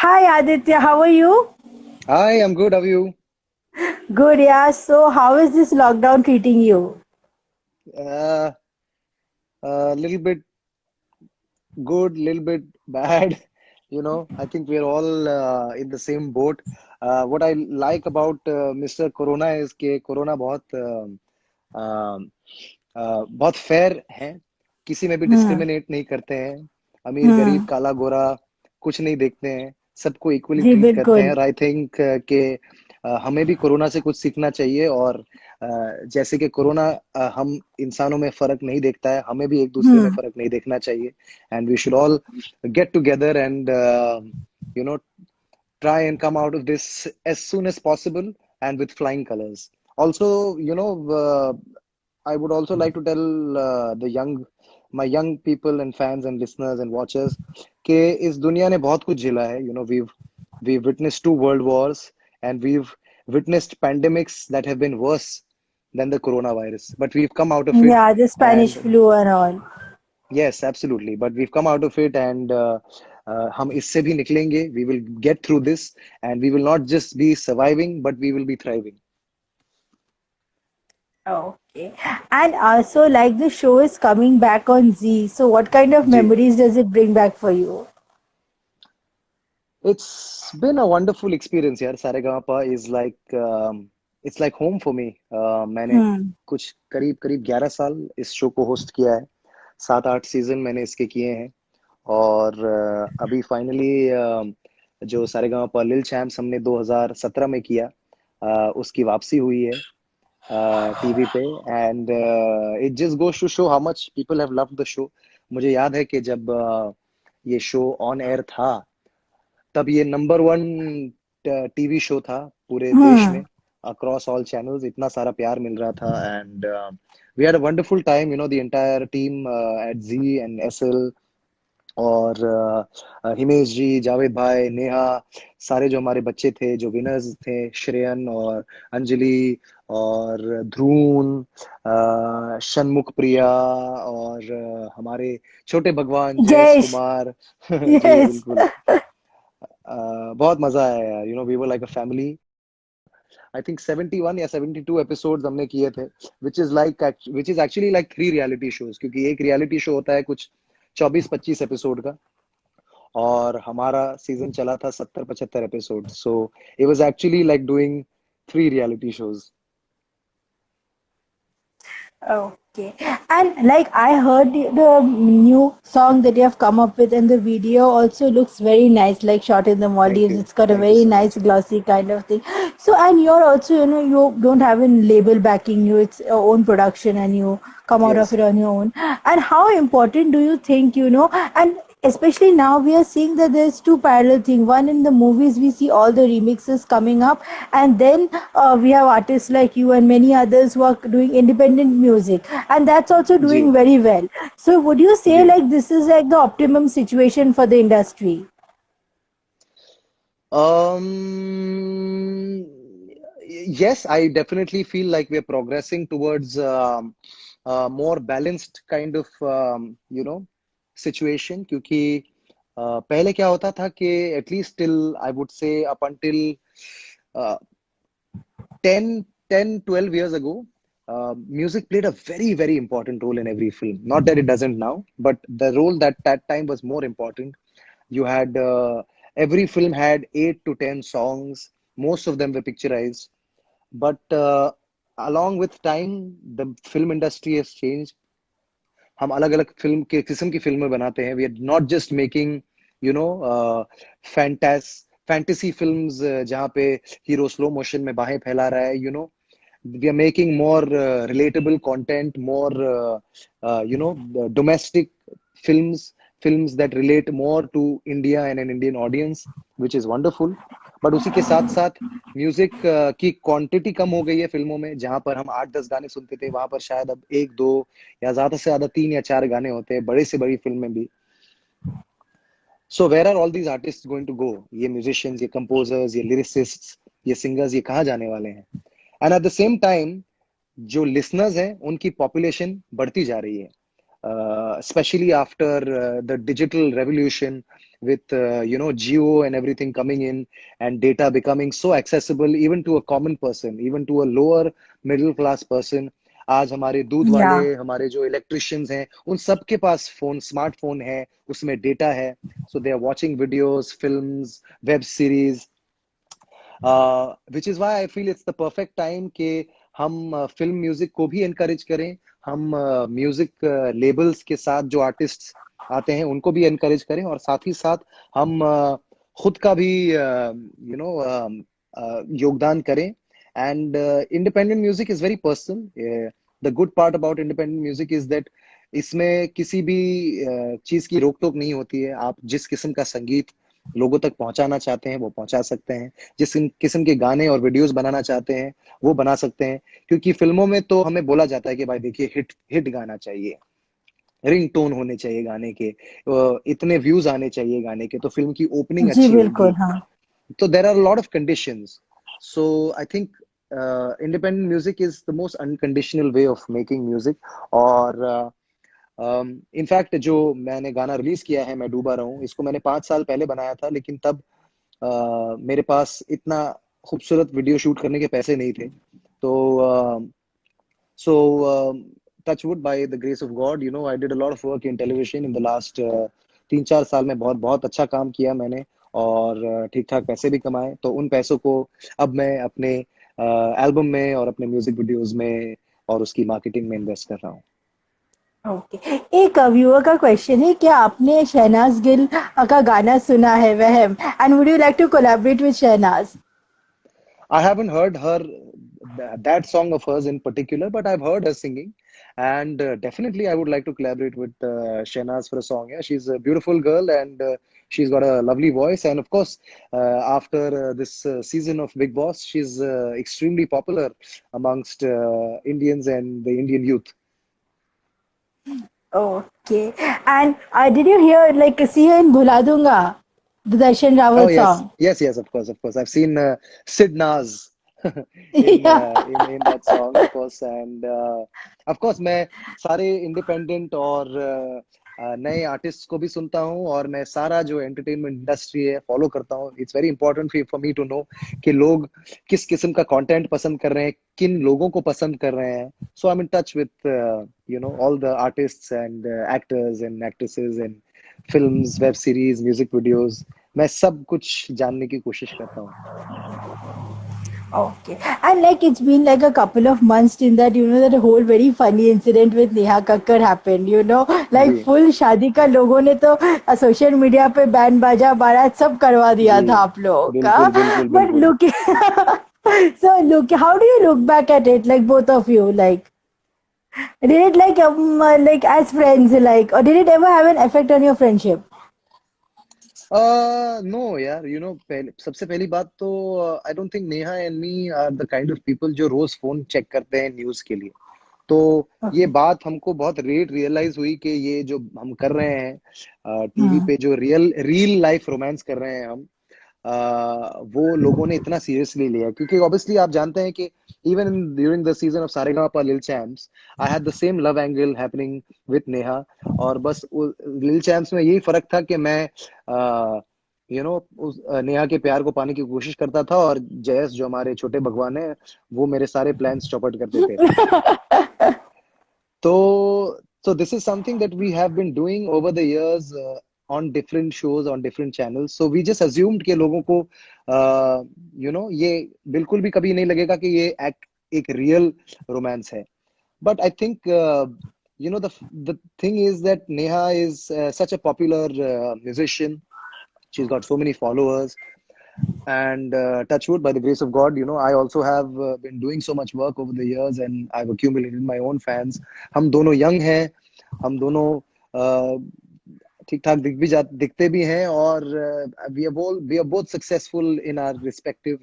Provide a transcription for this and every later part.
Hi Aditya, how are you? Hi, I'm good. How are you? Good, yeah. So, how is this lockdown treating you? Uh, a little bit good, little bit bad. I think we're all in the same boat. What I like about Mr. Corona is कि corona बहुत fair है, किसी में भी Hmm. Discriminate नहीं करते हैं, अमीर गरीब Hmm. काला गोरा कुछ नहीं देखते हैं, सबको इक्वली जी ट्रीट करते हैं। बिल्कुल। और आई थिंक कि हमें भी कोरोना से कुछ सीखना चाहिए। और जैसे कि कोरोना हम इंसानों में फर्क नहीं देखता है, हमें भी एक दूसरे में Hmm. फर्क नहीं देखना चाहिए। And we should all get together and you know try and come out of this as soon as possible and with flying colors. Also, I would also like to tell my young people and fans and listeners and watchers कि इस दुनिया ने बहुत कुछ झेला है. We've witnessed two world wars and we've witnessed pandemics that have been worse than the coronavirus. But we've come out of it, Yeah, the Spanish and flu and all. yes, absolutely. But we've come out of it, and हम इससे भी निकलेंगे. We will get through this, and we will not just be surviving, but we will be thriving. Okay. And also, like the show is coming back on Z. So, what kind of ji. memories does it bring back for you? It's been a wonderful experience यार. Sa Re Ga Ma Pa it's like home for me. मैंने Hmm. कुछ करीब करीब 11 साल इस show को host किया है. 7-8 सीजन मैंने इसके किए हैं. और अभी फाइनली जो सारेगामापा लिल चैम्प्स हमने 2017 में किया, उसकी वापसी हुई है टीवी पे. And it just goes to show how much people have loved the show. मुझे याद है कि जब ये शो ऑन एयर था, तब ये नंबर वन टीवी शो था पूरे देश में. Hmm. अक्रॉस ऑल चैनल्स इतना सारा प्यार मिल रहा था. And we had a wonderful time, the entire team at Zee and SL. और हिमेश जी, जावेद भाई, नेहा, सारे जो हमारे बच्चे थे, जो विनर्स थे, श्रेयन और अंजलि और ध्रुवन, शनमुख प्रिया और हमारे छोटे भगवान जयेश Yes. कुमार. जी Yes. बिल्कुल. बहुत मजा आया यार. We were like a family. I think 71 या 72 एपिसोड्स हमने किए थे, which is actually like 3 reality shows, क्योंकि एक रियलिटी शो होता है कुछ 24-25 एपिसोड का, और हमारा सीजन चला था 70-75 episode. So it was actually like doing 3 reality shows. Okay. And like I heard the new song that you have come up with, and the video also looks very nice, like shot in the thank Maldives. You. It's got a thank you very so nice much. glossy kind of thing. So, and you're also, you don't have a label backing you, it's your own production and you come out of yes. it on your own. And how important do you think, and especially now we are seeing that there's two parallel things. One, in the movies we see all the remixes coming up, and then we have artists like you and many others who are doing independent music, and that's also doing जी. very well. So would you say जी. like this is like the optimum situation for the industry? Um, yes, I definitely feel like we're progressing towards a more balanced kind of, situation. क्योंकि पहले क्या होता था कि at least till I would say up until uh, 10, 10, 12 years ago, music played a very, very important role in every film. Not that it doesn't now, but the role that time was more important. You had every film had 8 to 10 songs. Most of them were picturized. But along with time, the film industry has changed. हम अलग अलग film के किस्म की फिल्में बनाते हैं. We are not just making you know fantas fantasy films जहाँ पे हीरो स्लो मोशन में बाहें फैला रहा है. We are making more relatable content, more domestic films, films that relate more to India and an Indian audience, which is wonderful. But उसी के साथ साथ म्यूजिक की क्वांटिटी कम हो गई है फिल्मों में. जहां पर हम 8-10 गाने सुनते थे, वहां पर शायद अब एक दो या ज्यादा से ज्यादा 3 या 4 गाने होते हैं, बड़े से बड़ी फिल्म में भी. So where are all these artist going to go? ये म्यूजिशियंस, ये कंपोजर्स, ये लिरिसिस्ट्स, ये सिंगर्स, ये कहाँ जाने वाले हैं? And at the same time जो लिसनर्स हैं उनकी पॉपुलेशन बढ़ती जा रही है. especially after the digital revolution with Geo and everything coming in and data becoming so accessible even to a common person, even to a lower middle class person. आज हमारे दूध वाले, Yeah. हमारे जो इलेक्ट्रिशियंस हैं, उन सबके पास फोन, स्मार्टफोन है, उसमें डेटा है, so they are watching videos, films, web series, which is why I feel it's the perfect time कि हम फिल्म म्यूजिक को भी encourage करें, हम म्यूजिक लेबल्स के साथ जो आर्टिस्ट आते हैं उनको भी encourage करें, और साथ ही साथ हम खुद का भी योगदान करें. And independent music is very personal. The good part about independent music is that इसमें किसी भी चीज की रोक टोक नहीं होती है. आप जिस किस्म का संगीत लोगों तक पहुंचाना चाहते हैं वो पहुंचा सकते हैं, जिस किस्म के गाने और वीडियोस बनाना चाहते हैं वो बना सकते हैं. क्योंकि फिल्मों में तो हमें बोला जाता है कि भाई देखिए, हिट हिट गाना चाहिए, रिंग टोन होने चाहिए गाने के, इतने व्यूज आने चाहिए गाने के, तो फिल्म की ओपनिंग जी अच्छी बिल्कुल, होगी. हाँ. So there are a lot of conditions. So I think independent music is the most unconditional way of making music. और इनफैक्ट जो मैंने गाना रिलीज किया है, मैं डूबा रहूं, इसको मैंने 5 साल पहले बनाया था, लेकिन तब मेरे पास इतना खूबसूरत वीडियो शूट करने के पैसे नहीं थे. तो so touch wood, by the grace of God, I did a lot of work in television in the last 3-4 साल में. बहुत बहुत अच्छा काम किया मैंने, और ठीक ठाक पैसे भी कमाए. तो उन पैसों को अब मैं अपने एल्बम में और अपने म्यूजिक वीडियोस में और उसकी मार्केटिंग में इन्वेस्ट कर रहा हूँ. ओके. एक व्यूअर का क्वेश्चन है, क्या आपने शहनाज गिल का गाना सुना है, वहम, and would you like to collaborate with Shehnaaz? I haven't heard her that song of hers in particular, but I've heard her singing, and definitely I would like to collaborate with Shehnaz for a song. Yeah, she's a beautiful girl, and she's got a lovely voice. And of course, after this season of Big Boss, she's extremely popular amongst Indians and the Indian youth. Okay. And did you hear, like, see her in Bhula Dunga, the Darshan Oh Rawal yes, song? yes, yes. Of course, of course. I've seen Sid Naz Yeah. in that song, of course, and of course, मैं सारे independent और नए artist को भी सुनता हूँ, और मैं सारा जो एंटरटेनमेंट इंडस्ट्री है फॉलो करता हूँ. It's very important for me to know कि लोग किस किस्म का कंटेंट पसंद कर रहे हैं, किन लोगों को पसंद कर रहे हैं. So I am in touch with all the artists and actors and actresses and films, web series, music videos. मैं सब कुछ जानने की कोशिश करता हूँ. Okay. And like it's been like a couple of months in that, that whole very funny incident with Neha Kakkar happened. Like ji full शादी का लोगों ने तो सोशल मीडिया पे बैंड बाजा बारात सब करवा दिया जी, था आप लोगों बिल्कुल का. बिल्कुल But बिल्कुल. look, so look, how do you look back at it, like both of you? Like, did it like as friends, like, or did it ever have an effect on your friendship? No यार, पहले सबसे पहली बात तो I don't think Neha and me are the kind of people जो रोज phone check करते हैं न्यूज के लिए. तो ये Okay. बात हमको बहुत लेट रियलाइज हुई कि ये जो हम कर रहे हैं टीवी Hmm. पे, जो रियल लाइफ रोमांस कर रहे हैं हम, वो लोगों ने इतना सीरियसली लिया. क्योंकि ऑब्वियसली आप जानते हैं कि even during the season of Saregamapa lil champs, I had the same love angle happening with Neha. और बस लिल चैम्प्स में यही फर्क था कि मैं उस नेहा के प्यार को पाने की कोशिश करता था, और जयस जो हमारे छोटे भगवान है, वो मेरे सारे प्लान्स चौपट करते थे. So this is something that we have been doing over the years on different shows, on different channels. So we just assumed कि लोगों को ये बिल्कुल भी कभी नहीं लगेगा कि ये एक रियल रोमांस है. But I think the thing is that Neha is such a popular musician. She's got so many followers, and touch wood, by the grace of God, I also have been doing so much work over the years, and I've accumulated my own fans. हम दोनों young हैं, हम दोनों ठीक ठाक दिखते भी हैं, और we are both successful in our respective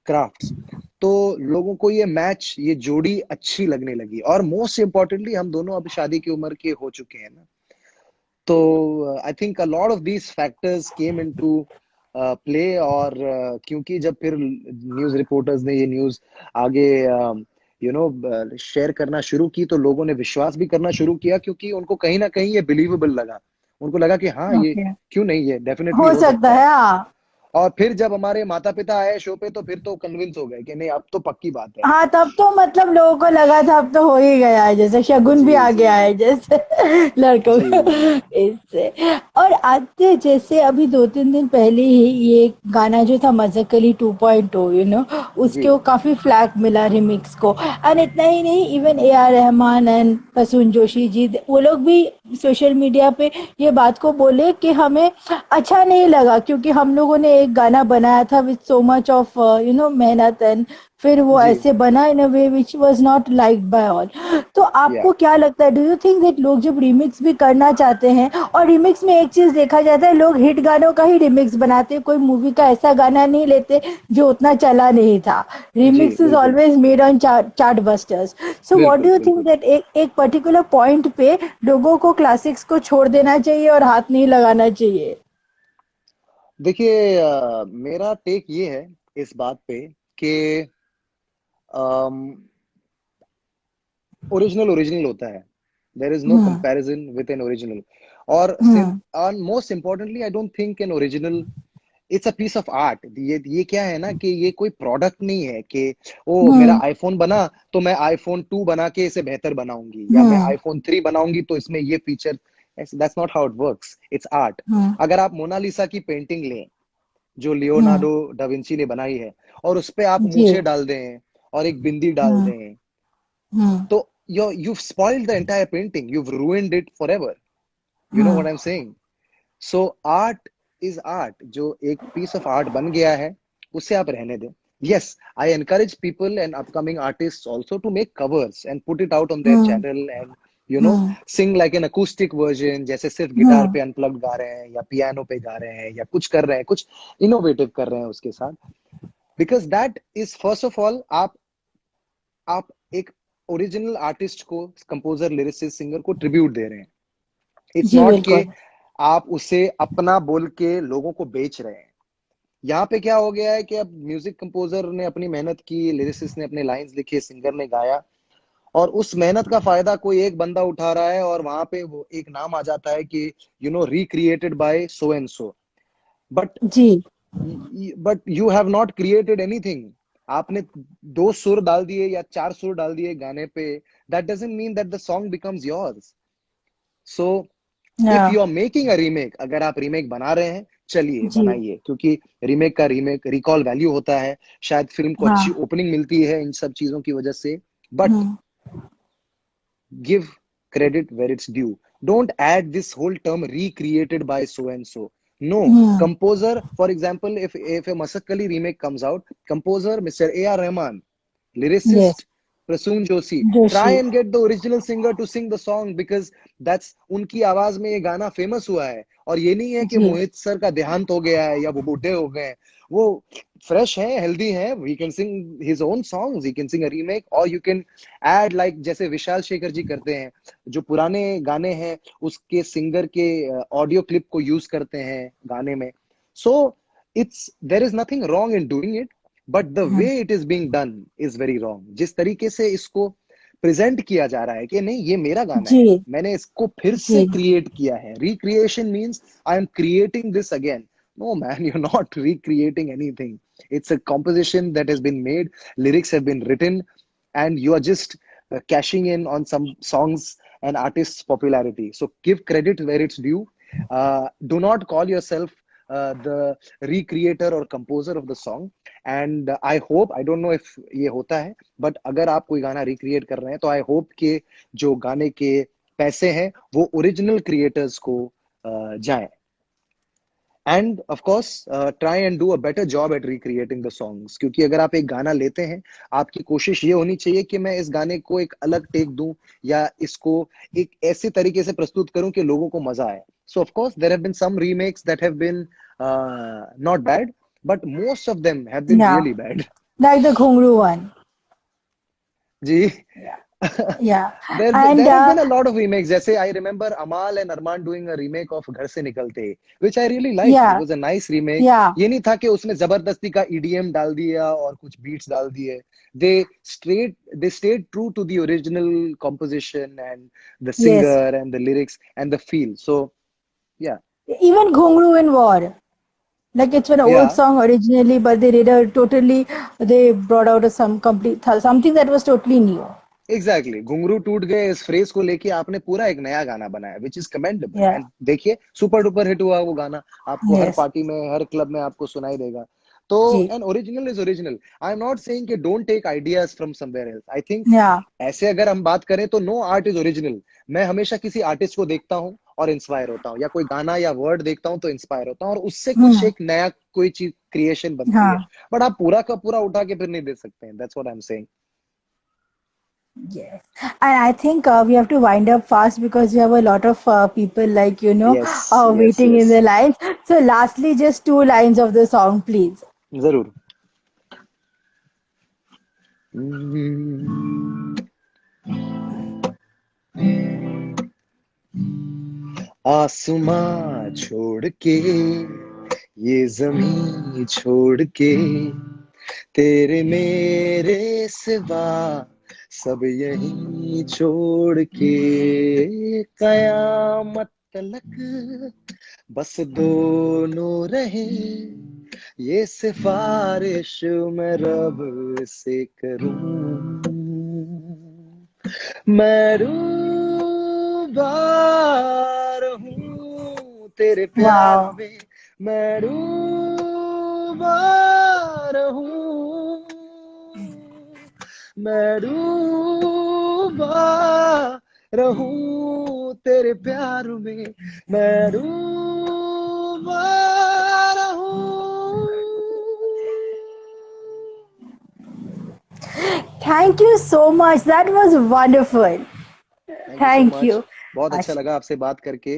crafts. तो लोगों को ये जोड़ी अच्छी लगने लगी, और मोस्ट इम्पोर्टेंटली हम दोनों अब शादी की उम्र के हो चुके हैं ना. तो I think a lot of these factors came into play. और क्योंकि जब फिर न्यूज रिपोर्टर्स ने ये न्यूज आगे शेयर करना शुरू की, तो लोगों ने विश्वास भी करना शुरू किया, क्योंकि उनको कहीं ना कहीं ये बिलीवेबल लगा। उनको लगा कि हाँ, ये ओके, क्यों नहीं, ये डेफिनेटली हो हो सकता सकता है। है, हाँ। और फिर जब हमारे माता पिता आए शो पे, तो फिर तो कन्विंस हो गए कि नहीं, अब तो पक्की बात है। हाँ, तब तो मतलब लोगों को लगा था अब तो हो ही गया है, जैसे शगुन जी भी आ जी गया जी है जैसे लड़कों जी को इससे। और आते जैसे अभी 2-3 दिन पहले ही ये गाना जो था मज़ाक अली 2.0, जी उसको काफी फ्लैग मिला रिमिक्स को। एंड इतना ही नहीं, even A R Rahman and Prasoon Joshi ji, वो लोग भी सोशल मीडिया पे ये बात को बोले कि हमें अच्छा नहीं लगा, क्योंकि हम लोगों ने एक गाना बनाया था विद सो मच ऑफ मेहनत, एंड फिर वो जी ऐसे बना in a way which was not liked by all. तो या आपको क्या लगता है, डू यू थिंक दैट लोग जब रिमिक्स भी करना चाहते हैं, और रिमिक्स में एक चीज देखा जाता है, लोग हिट गानों का ही रिमिक्स बनाते हैं, कोई मूवी का ऐसा गाना नहीं लेते जो उतना चला नहीं था। जी रिमिक्स इज बिल्कुल always made on chart busters. So what do बिल्कुल यू थिंक बिल्कुल। दैट एक एक पर्टिकुलर पॉइंट पे लोगों को क्लासिक्स को छोड़ देना चाहिए और हाथ नहीं लगाना चाहिए? देखिए, मेरा टेक ये है इस बात पे कि ओरिजिनल ओरिजिनल होता है। There is no hmm. Comparison with an original. और hmm. Most importantly, I don't think an original, it's a piece of art. ये क्या है ना, कि ये कोई प्रोडक्ट नहीं है कि ओ मेरा हम्म। आईफोन बना तो मैं आईफोन 2 बना के इसे बेहतर बनाऊंगी, या मैं हम्म। आईफोन 3 बनाऊंगी तो इसमें ये feature. That's not how it works, it's art. Hmm. अगर आप मोनालिसा की पेंटिंग लें, जो हम्म। लियोनार्डो डा विंची ने बनाई है, और उस पे आप जी। मूछें डाल दें और एक बिंदी डाल हम्म। दें, हम्म। तो you've spoiled the entire painting, you've ruined it forever. You know hmm. what I'm saying? So art is art. जो एक piece of art बन गया है, उसे आप रहने दें। Yes, I encourage people and upcoming artists also to make covers and put it out on their hmm. channel, and you know hmm. sing like an acoustic version, जैसे सिर्फ guitar हम्म। पे अनप्लग्ड गा रहे हैं, या पियानो पे गा रहे हैं, या कुछ कर रहे हैं, कुछ इनोवेटिव कर रहे हैं उसके साथ। Because that is first of all, आप एक ओरिजिनल आर्टिस्ट को, कंपोजर, लिरिसिस्ट, सिंगर को ट्रिब्यूट दे रहे हैं। इट्स जी नॉट के बिल्कुल। आप उसे अपना बोल के लोगों को बेच रहे हैं। यहाँ पे क्या हो गया है कि अब म्यूजिक कंपोजर ने अपनी मेहनत की, लिरिसिस्ट ने अपने लाइंस लिखे, सिंगर ने गाया, और उस मेहनत का फायदा कोई एक बंदा उठा रहा है, और वहां पे वो एक नाम आ जाता है कि recreated by so and so. But जी। You have not created anything. आपने दो सुर डाल दिए या चार सुर डाल दिए गाने पे, that doesn't mean that the song becomes yours. So if yeah. You are making a remake, अगर आप रीमेक बना रहे हैं, चलिए जी। बनाइए, क्योंकि रीमेक रिकॉल वैल्यू होता है, शायद फिल्म को अच्छी हाँ। ओपनिंग मिलती है इन सब चीजों की वजह से। But hmm. give credit where it's due. Don't add this whole term recreated by so and so. No, hmm. composer, for example, if a Masakali remake comes out, composer Mr. A.R. Rahman, yes. lyricist Prasoon Joshi, try Joshi. and get the original singer to sing the song, because that's उनकी आवाज में ये गाना famous हुआ है। और ये नहीं है कि जी। मोहित सर का देहांत हो गया है या वो बूढ़े हो गए हैं। वो फ्रेश है, हेल्दी है, he can sing his own songs, he can sing a remake, or you can add like जैसे विशाल शेखर जी करते हैं, जो पुराने गाने हैं उसके सिंगर के ऑडियो क्लिप को यूज करते हैं गाने में। So it's there is nothing wrong in doing it, but the hmm. Way it is being done is very wrong. जिस तरीके से इसको प्रेजेंट किया जा रहा है कि नहीं, ये मेरा गाना जी। है, मैंने इसको फिर जी। से क्रिएट किया है। Recreation means I am creating this again. No, man, you're not recreating anything. It's a composition that has been made, lyrics have been written, and you are just cashing in on some songs and artists' popularity. So give credit where it's due. Do not call yourself the recreator or composer of the song. And I hope, I don't know if ये होता है, but अगर आप कोई गाना recreate कर रहे हैं, तो I hope कि जो गाने के पैसे हैं वो ओरिजिनल क्रिएटर्स को जाएं। End of course try and do a better job eight recreating the songs, क्योंकि अगर आप एक गाना लेते हैं, आपकी कोशिश ये होनी चाहिए कि मैं इस गाने को एक अलग टेक दूं, या इसको एक ऐसे तरीके से प्रस्तुत करूं कि लोगों को मजा आए। So of course there have been some remixes that have been not bad, but most of them have been yeah, really bad. Like the Ghungroo one. जी। Yeah. There And have been a lot of remakes. जैसे I remember Amal and Arman doing a remake of घर से निकलते, which I really liked. It yeah, was a nice remake. yeah, ये नहीं था कि उसमें जबरदस्ती का EDM डाल दिया और कुछ beats डाल दिए. They stayed true to the original composition and the yes. singer and the lyrics and the feel. So yeah, Even Ghungru in War. Like it's an old yeah. song originally, but they did a totally, they brought out a some complete, something that was totally new. Exactly घुंघरू टूट गए इस phrase को लेके आपने पूरा एक नया गाना बनाया which is commendable Yeah, and देखिए सुपर डुपर हिट हुआ वो गाना आपको हर yes. पार्टी में हर क्लब में आपको सुनाई देगा तो Ji. An original is original I am not saying कि don't take ideas from somewhere else I think Yeah. ऐसे अगर हम बात करें तो नो आर्ट इज ओरिजिनल मैं हमेशा किसी आर्टिस्ट को देखता हूँ और इंस्पायर होता हूँ या कोई गाना या वर्ड देखता हूँ तो इंस्पायर होता हूँ और उससे कुछ Hmm. एक नया कोई चीज क्रिएशन बनती है Huh. बट आप पूरा का पूरा उठा के फिर नहीं दे सकते हैं that's what I am saying Yes. And I think we have to wind up fast because we have a lot of people like, yes yes waiting in yes the lines. So lastly, just two lines of the song, please. जरूर आसमां छोड़ के ये जमीन छोड़ के तेरे मेरे सिवा सब यहीं छोड़ के कयामत तलक बस दोनों रहे ये सिफारिश मैं रब से करूं मैं डूबा रहूं तेरे प्यार Wow. में मैं डूबा रहूं मैं डूबा रहूं तेरे प्यार में मैं डूबा रहूं Thank you so much. That was wonderful. Thank you so Thank much you. बहुत अच्छा Ash. लगा आपसे बात करके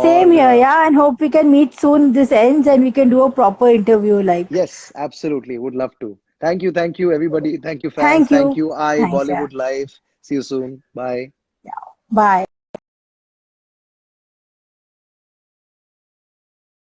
Same और here, yeah, and hope we can meet soon. This ends and we can do a proper interview like. yes absolutely would love to thank you everybody thank you fans Thank thank you. you I Thanks, yeah. Bollywood Live see you soon bye Bye.